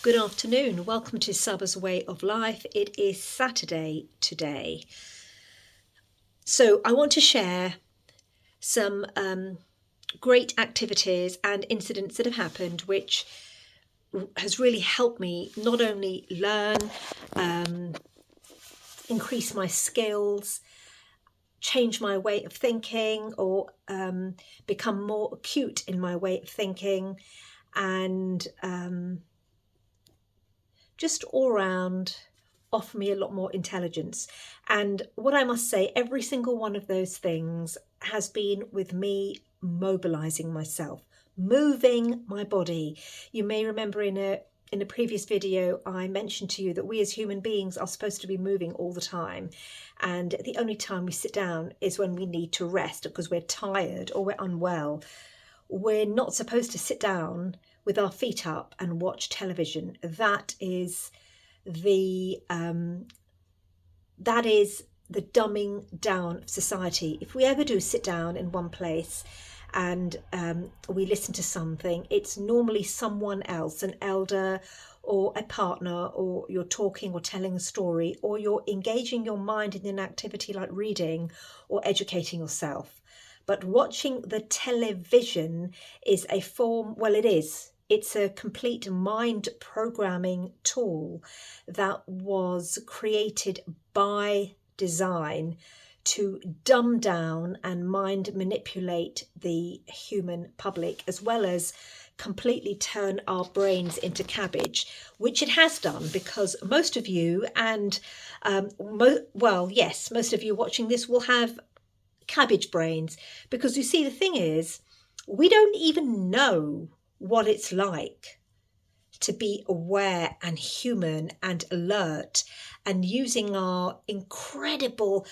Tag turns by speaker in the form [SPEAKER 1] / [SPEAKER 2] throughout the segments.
[SPEAKER 1] Good afternoon. Welcome to Saba's Way of Life. It is Saturday today. So I want to share some great activities and incidents that have happened, which has really helped me not only learn, increase my skills, change my way of thinking, or become more acute in my way of thinking, and just all around offer me a lot more intelligence. And what I must say, every single one of those things has been with me mobilizing myself, moving my body. You may remember in a previous video I mentioned to you that we as human beings are supposed to be moving all the time, and the only time we sit down is when we need to rest because we're tired or we're unwell. We're not supposed to sit down with our feet up and watch television. That is the dumbing down of society. If we ever do sit down in one place and we listen to something, it's normally someone else, an elder or a partner, or you're talking or telling a story, or you're engaging your mind in an activity like reading or educating yourself. But watching the television is a form, well, it's a complete mind programming tool that was created by design to dumb down and mind manipulate the human public, as well as completely turn our brains into cabbage, which it has done, because most of you, and most of you watching this will have cabbage brains, because you see, the thing is, we don't even know what it's like to be aware and human and alert, and using our incredible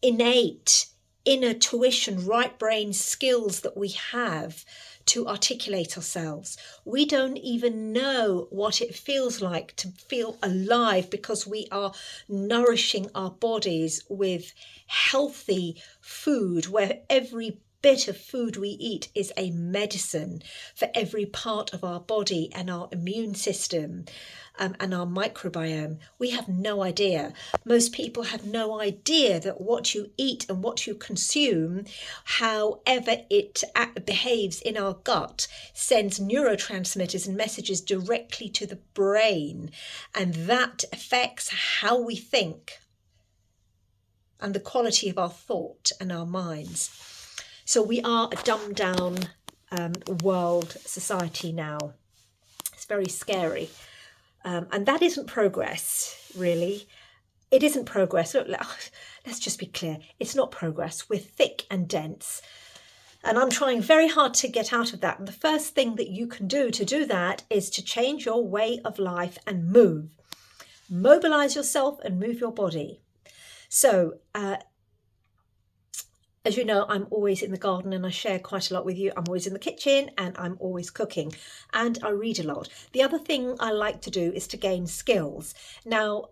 [SPEAKER 1] innate inner tuition right brain skills that we have to articulate ourselves. We don't even know what it feels like to feel alive, because we are nourishing our bodies with healthy food, where every bit of food we eat is a medicine for every part of our body and our immune system and our microbiome. We have no idea. Most people have no idea that what you eat and what you consume, however it behaves in our gut, sends neurotransmitters and messages directly to the brain, and that affects how we think and the quality of our thought and our minds. So we are a dumbed down world society now. It's very scary. And that isn't progress, really. It isn't progress. Look, let's just be clear. It's not progress. We're thick and dense. And I'm trying very hard to get out of that. And the first thing that you can do to do that is to change your way of life and move. Mobilize yourself and move your body. So, as you know, I'm always in the garden, and I share quite a lot with you. I'm always in the kitchen, and I'm always cooking, and I read a lot. The other thing I like to do is to gain skills. Now,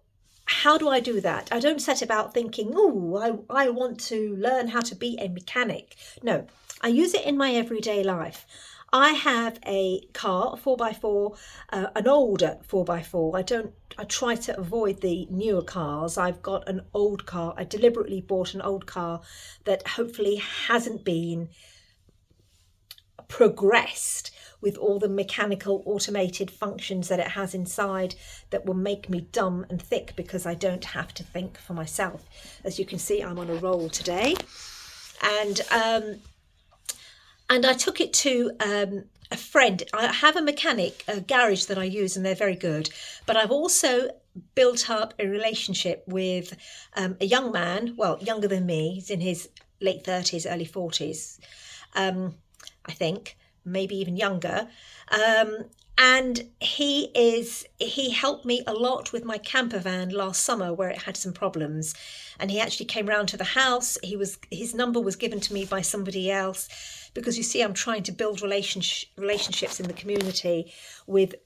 [SPEAKER 1] how do I do that? I don't set about thinking, oh, I want to learn how to be a mechanic. No, I use it in my everyday life. I have a car, a 4x4, an older 4x4. I try to avoid the newer cars. I've got an old car. I deliberately bought an old car that hopefully hasn't been progressed with all the mechanical automated functions that it has inside that will make me dumb and thick, because I don't have to think for myself. As you can see, I'm on a roll today. And I took it to a friend. I have a mechanic, a garage that I use, and they're very good. But I've also built up a relationship with a young man, well, younger than me. He's in his late 30s, early 40s, I think, maybe even younger. And he helped me a lot with my camper van last summer, where it had some problems. And he actually came round to the house. His number was given to me by somebody else, because you see, I'm trying to build relationships in the community with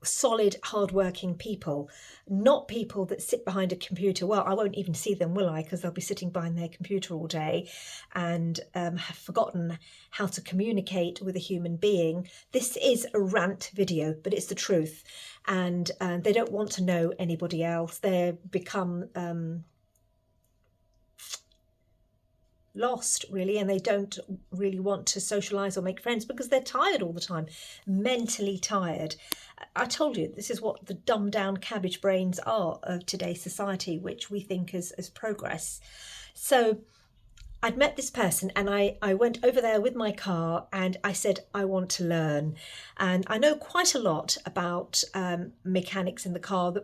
[SPEAKER 1] solid, hardworking people, not people that sit behind a computer. Well, I won't even see them, will I? Because they'll be sitting behind their computer all day and have forgotten how to communicate with a human being. This is a rant video, but it's the truth. And they don't want to know anybody else. They become lost, really, and they don't really want to socialize or make friends because they're tired all the time, mentally tired. I told you, this is what the dumbed down cabbage brains are of today's society, which we think is progress. So I'd met this person and I went over there with my car and I said, I want to learn. And I know quite a lot about mechanics in the car,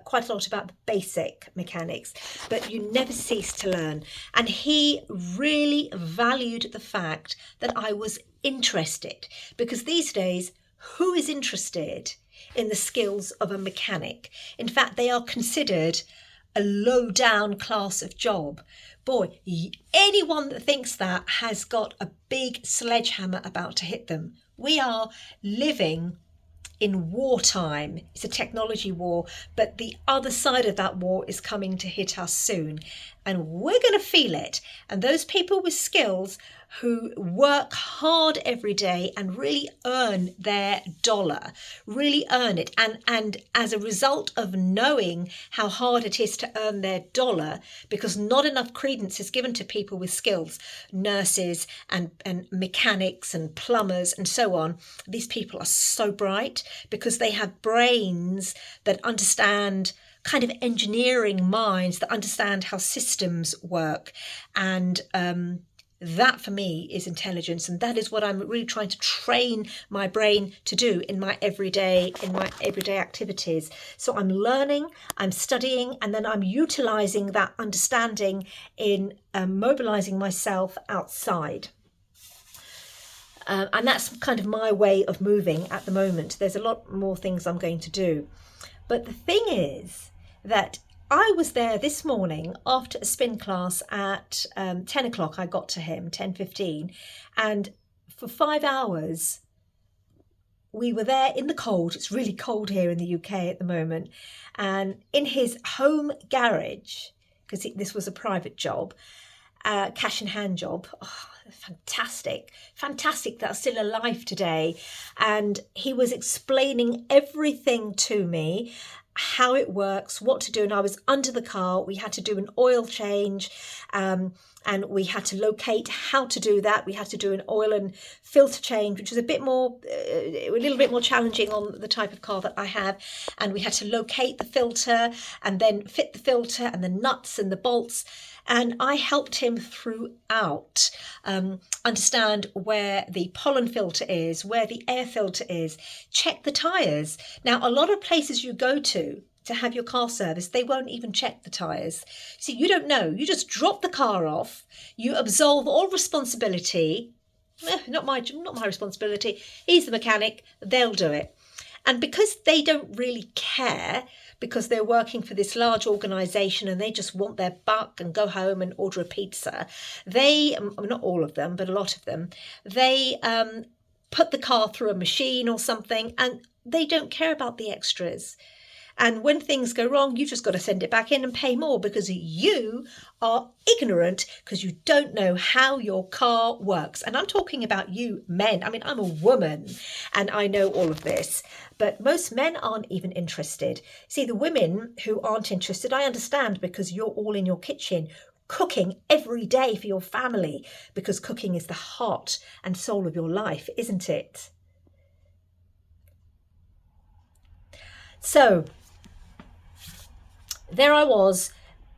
[SPEAKER 1] quite a lot about the basic mechanics, but you never cease to learn. And he really valued the fact that I was interested, because these days, who is interested in the skills of a mechanic? In fact, they are considered a low down class of job. Boy, anyone that thinks that has got a big sledgehammer about to hit them. We are living in wartime. It's a technology war, but the other side of that war is coming to hit us soon, and we're going to feel it. And those people with skills who work hard every day and really earn their dollar, really earn it. And as a result of knowing how hard it is to earn their dollar, because not enough credence is given to people with skills, nurses and mechanics and plumbers and so on, these people are so bright because they have brains that understand, kind of engineering minds that understand how systems work. And that for me is intelligence, and that is what I'm really trying to train my brain to do in my everyday activities. So I'm learning, I'm studying, and then I'm utilizing that understanding in mobilizing myself outside. And that's kind of my way of moving at the moment. There's a lot more things I'm going to do. But the thing is that I was there this morning after a spin class at 10 o'clock. I got to him, 10:15. And for 5 hours, we were there in the cold. It's really cold here in the UK at the moment. And in his home garage, because this was a private job, cash in hand job. Oh, fantastic that I'm still alive today. And he was explaining everything to me, how it works, what to do. And I was under the car. We had to do an oil change, and we had to locate how to do that. We had to do an oil and filter change, which was a little bit more challenging on the type of car that I have. And we had to locate the filter and then fit the filter and the nuts and the bolts. And I helped him throughout understand where the pollen filter is, where the air filter is, check the tyres. Now, a lot of places you go to have your car serviced, they won't even check the tyres. See, you don't know. You just drop the car off. You absolve all responsibility. Not my responsibility. He's the mechanic. They'll do it. And because they don't really care, because they're working for this large organisation and they just want their buck and go home and order a pizza, they, not all of them, but a lot of them, they put the car through a machine or something, and they don't care about the extras. And when things go wrong, you've just got to send it back in and pay more because you are ignorant, because you don't know how your car works. And I'm talking about you men. I mean, I'm a woman and I know all of this, but most men aren't even interested. See, the women who aren't interested, I understand, because you're all in your kitchen cooking every day for your family, because cooking is the heart and soul of your life, isn't it? So there I was,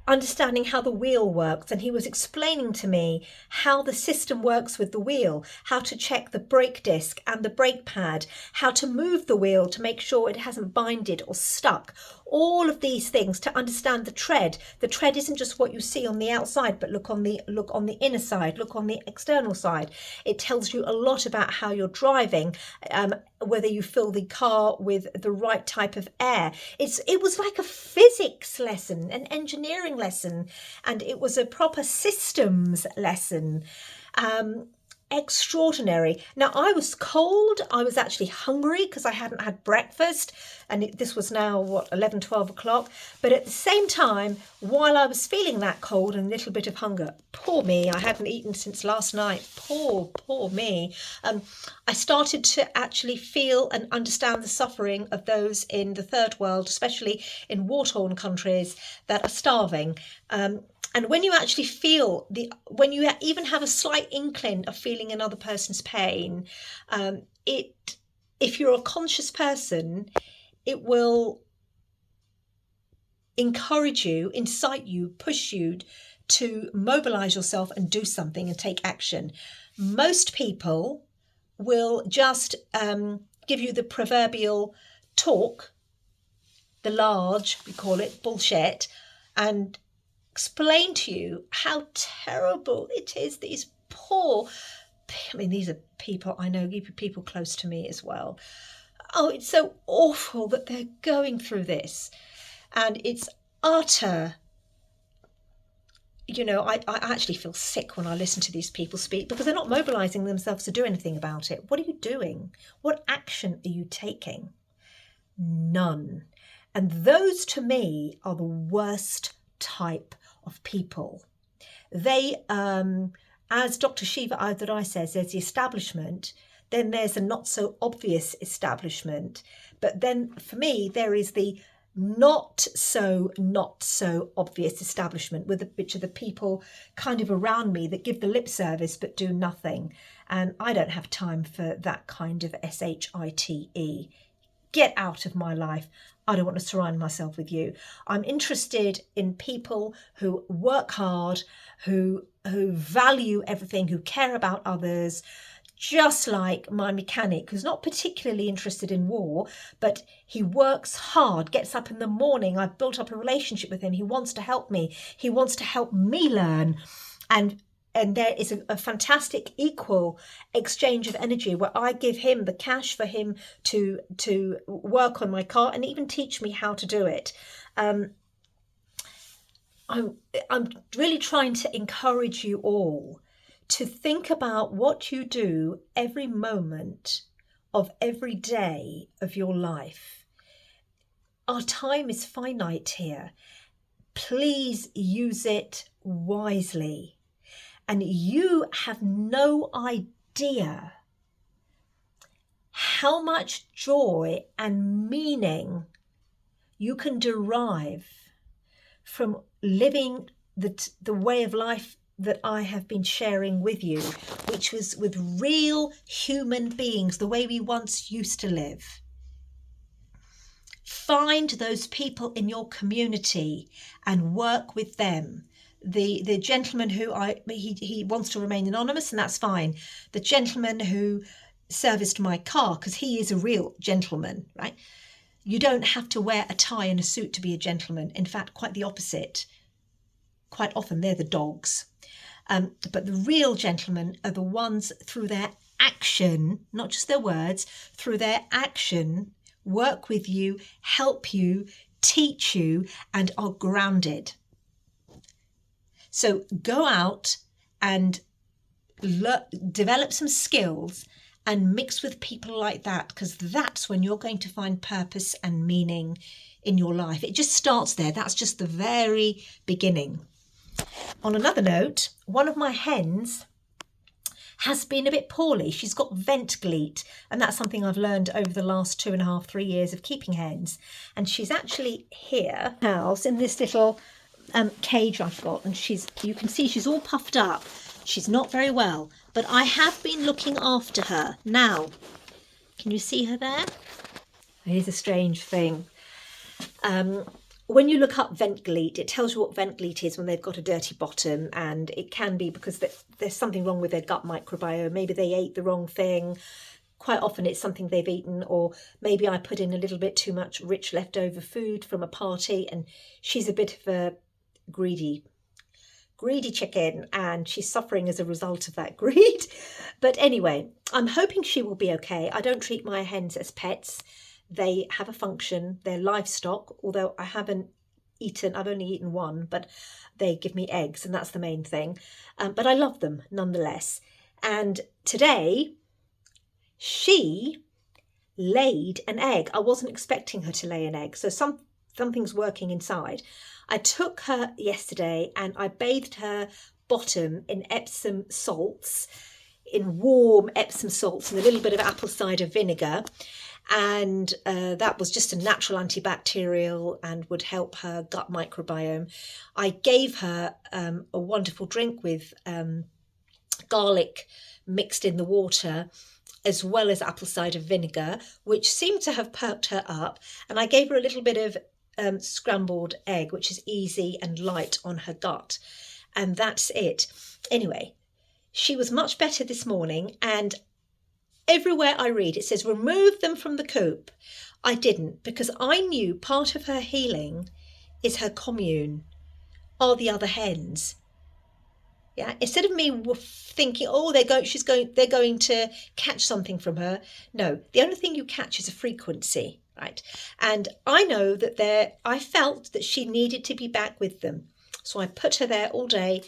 [SPEAKER 1] understanding how the wheel works, and he was explaining to me how the system works with the wheel, how to check the brake disc and the brake pad, how to move the wheel to make sure it hasn't binded or stuck. All of these things to understand the tread. The tread isn't just what you see on the outside, but look on the inner side, look on the external side. It tells you a lot about how you're driving, whether you fill the car with the right type of air. It was like a physics lesson, an engineering lesson, and it was a proper systems lesson. extraordinary. Now, I was cold. I was actually hungry because I hadn't had breakfast. And this was now, what, 11, 12 o'clock. But at the same time, while I was feeling that cold and a little bit of hunger, poor me, I hadn't eaten since last night. Poor me. I started to actually feel and understand the suffering of those in the third world, especially in war-torn countries that are starving. And when you actually feel when you even have a slight inkling of feeling another person's pain, if you're a conscious person, it will encourage you, incite you, push you to mobilize yourself and do something and take action. Most people will just give you the proverbial talk, the large, we call it, bullshit, and explain to you how terrible it is. These are people I know, people close to me as well. Oh, it's so awful that they're going through this. And it's utter, I actually feel sick when I listen to these people speak, because they're not mobilizing themselves to do anything about it. What are you doing? What action are you taking? None. And those, to me, are the worst type of people. They, as Dr. Shiva Ayyadurai says, there's the establishment, then there's a not so obvious establishment, but then for me there is the not so obvious establishment, which are the people kind of around me that give the lip service but do nothing. And I don't have time for that kind of shite. Get out of my life. I don't want to surround myself with you. I'm interested in people who work hard, who value everything, who care about others, just like my mechanic, who's not particularly interested in war, but he works hard, gets up in the morning. I've built up a relationship with him. He wants to help me. He wants to help me learn. And there is a fantastic equal exchange of energy where I give him the cash for him to work on my car and even teach me how to do it. I'm really trying to encourage you all to think about what you do every moment of every day of your life. Our time is finite here. Please use it wisely. And you have no idea how much joy and meaning you can derive from living the way of life that I have been sharing with you, which was with real human beings, the way we once used to live. Find those people in your community and work with them. The gentleman who he wants to remain anonymous, and that's fine. The gentleman who serviced my car, because he is a real gentleman, right? You don't have to wear a tie and a suit to be a gentleman. In fact, quite the opposite. Quite often they're the dogs. But the real gentlemen are the ones through their action, not just their words, through their action, work with you, help you, teach you, and are grounded. So go out and develop some skills and mix with people like that, because that's when you're going to find purpose and meaning in your life. It just starts there. That's just the very beginning. On another note, one of my hens has been a bit poorly. She's got vent gleet, and that's something I've learned over the last 2.5, 3 years of keeping hens. And she's actually here, house, in this little cage I've got, and you can see she's all puffed up. She's not very well, but I have been looking after her. Now, can you see her there? Here's a strange thing. When you look up vent gleet, it tells you what vent gleet is when they've got a dirty bottom, and it can be because there's something wrong with their gut microbiome. Maybe they ate the wrong thing. Quite often it's something they've eaten, or maybe I put in a little bit too much rich leftover food from a party, and she's a bit of a greedy chicken, and she's suffering as a result of that greed. But anyway, I'm hoping she will be okay. I don't treat my hens as pets. They have a function. They're livestock, although I've only eaten one, but they give me eggs, and that's the main thing. But I love them nonetheless. And today she laid an egg. I wasn't expecting her to lay an egg, so something's working inside. I took her yesterday and I bathed her bottom in Epsom salts, in warm Epsom salts and a little bit of apple cider vinegar. And that was just a natural antibacterial and would help her gut microbiome. I gave her a wonderful drink with garlic mixed in the water, as well as apple cider vinegar, which seemed to have perked her up. And I gave her a little bit of scrambled egg, which is easy and light on her gut. And that's it. Anyway, she was much better this morning, and everywhere I read it says remove them from the coop. I didn't, because I knew part of her healing is her commune, are the other hens. Yeah, instead of me thinking, oh, they're going to catch something from her. No, the only thing you catch is a frequency, right? And I know that I felt that she needed to be back with them. So I put her there all day,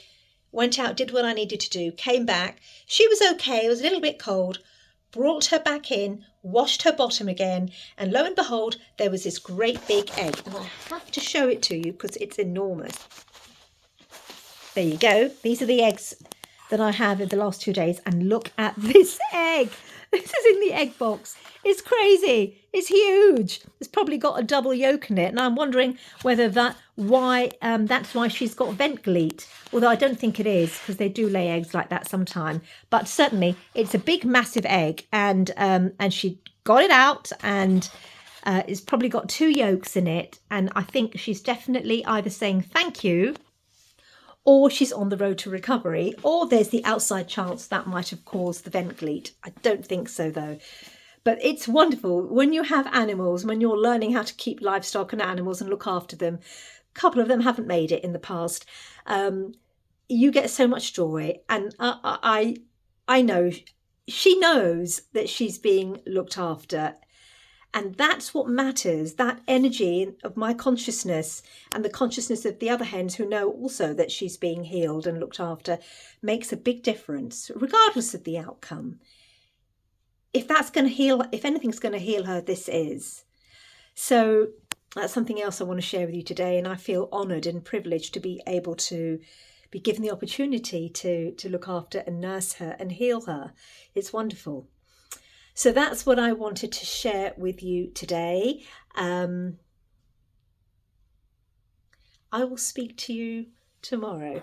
[SPEAKER 1] went out, did what I needed to do, came back. She was okay. It was a little bit cold. Brought her back in, washed her bottom again, and lo and behold, there was this great big egg. And I have to show it to you because it's enormous. There you go. These are the eggs that I have in the last 2 days. And look at this egg. This is in the egg box. It's crazy. It's huge. It's probably got a double yolk in it. And I'm wondering whether that's why she's got vent gleat. Although I don't think it is, because they do lay eggs like that sometime. But certainly it's a big, massive egg. And she got it out, and it's probably got 2 yolks in it. And I think she's definitely either saying thank you, or she's on the road to recovery, or there's the outside chance that might have caused the vent gleat. I don't think so, though. But it's wonderful when you have animals, when you're learning how to keep livestock and animals and look after them. A couple of them haven't made it in the past. You get so much joy. And I know she knows that she's being looked after. And that's what matters, that energy of my consciousness and the consciousness of the other hens who know also that she's being healed and looked after makes a big difference, regardless of the outcome. If anything's going to heal her, this is. So that's something else I want to share with you today. And I feel honoured and privileged to be able to be given the opportunity to look after and nurse her and heal her. It's wonderful. So that's what I wanted to share with you today. I will speak to you tomorrow.